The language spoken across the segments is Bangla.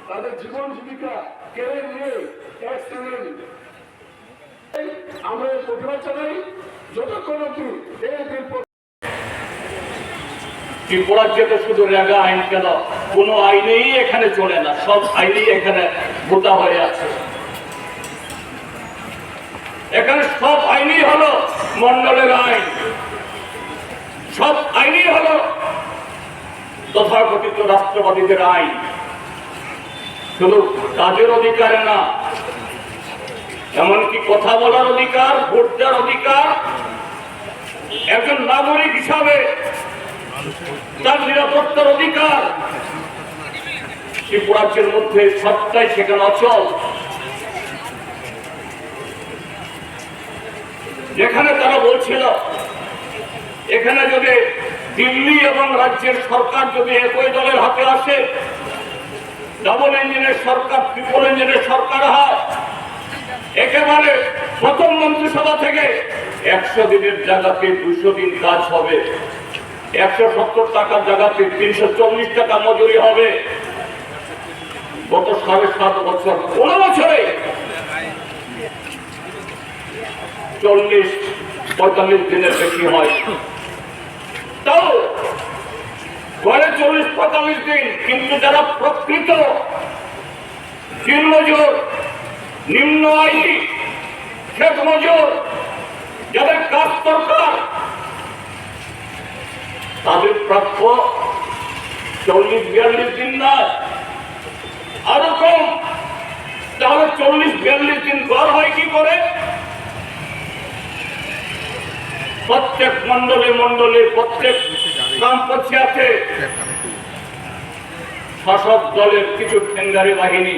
তাদের জীবন জীবিকা কেড়ে নিয়ে ট্যাক্স আমরা প্রতিবাদ জানাই যতক্ষণ অব্দি এই বিল ত্রিপুরার যেতে শুধু রেগা আইন কেন, কোন আইনেই এখানে চলে না, সব আইনেই এখানে ভোটা হয়ে আছে। এখানে সব আইনই হলো মন্ডলের আইন, সব আইনই হলো তথাকথিত রাষ্ট্রবাদীদের আইন। শুধু কাজের অধিকারে না, এমনকি কথা বলার অধিকার, ভোট দেওয়ার অধিকার, একজন নাগরিক হিসাবে তার নিরাপত্তার অধিকার ত্রিপুরাজ্যের মধ্যে সবটাই সেখানে অচল। যেখানে তারা বলছিল এখানে যদি দিল্লি এবং রাজ্যের সরকার যদি একই দলের হাতে আসে, ডাবল ইঞ্জিনের সরকার, ট্রিপল ইঞ্জিনের সরকার হয়, একেবারে প্রথম মন্ত্রিসভা থেকে 100 দিনের জায়গাতে 200 দিন কাজ হবে, 170 টাকার জায়গাতে 340 টাকা মজুরি হবে। গত 7.5 বছর, 15 বছরে 40-45 দিনের বেশি হয়। তাও গড়ে 40-45 দিন, কিন্তু যারা প্রকৃত দিনমজুর, নিম্ন আয়ী, ক্ষেত মজুর, যাদের কাজ দরকার, তাদের প্রাপ্য 40-42 দিন নয়, আরো কম। তাহলে 40-42 দিন গড় হয় কি করে? প্রত্যেক মন্ডলে মন্ডলে, প্রত্যেক গ্রাম পঞ্চায়েতে শাসক দলের কিছু ঠেঙ্গারি বাহিনী,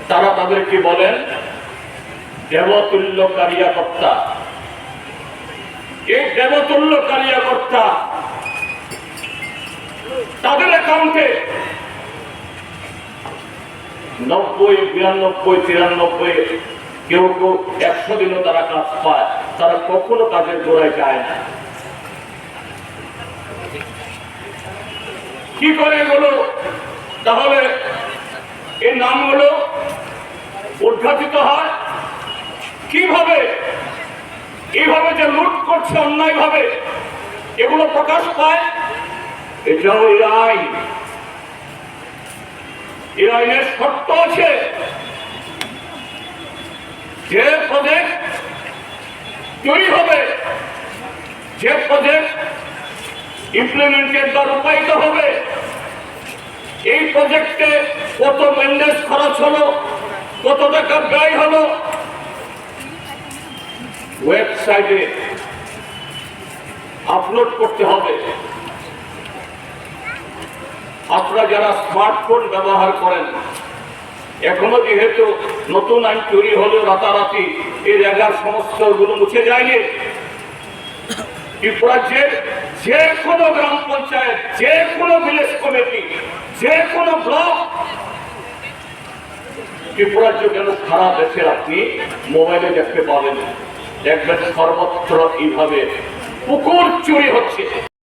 তারা তাদেরকে বলেন দেবতুল্য কার্যকর্তা। এই দেবতুল্য কার্যকর্তা তাদের অ্যাকাউন্টে 90-92-93, কেউ কেউ 100 দিনও তারা কাজ পায়। তারা কখনো কাজের গোড়ায় যায় না। কি করে এগুলো? তাহলে এই নামগুলো উদ্ঘাটিত হয় কিভাবে? এইভাবে যে লুট করছে অন্যায় ভাবে, এগুলো প্রকাশ পায়। এটাও এই আইন, এই আইনের শর্ত আছে। যে প্রজেক্ট তৈরি হবে, যে প্রজেক্ট ইমপ্লিমেন্টেড বা রূপায়িত হবে, এই প্রজেক্টে কত মেনটেন্স খরচ হলো, কত টাকা ব্যয় হলো, ওয়েবসাইটে আপলোড করতে হবে। আপনারা যারা স্মার্টফোন ব্যবহার করেন, এখনো যেহেতু নতুন আইন তৈরি হলেও রাতারাতি এই রেগার সমস্যাগুলো মুছে যায়নি। ত্রিপুরাজ্যের যে কোনো গ্রাম পঞ্চায়েত, যে কোনো ভিলেজ কমিটি, যে কোনো ব্লক, ত্রিপুরাজ্য কেন সারা দেশের আপনি মোবাইলে দেখতে পাবেন, দেখবেন সর্বত্র এইভাবে পুকুর চুরি হচ্ছে।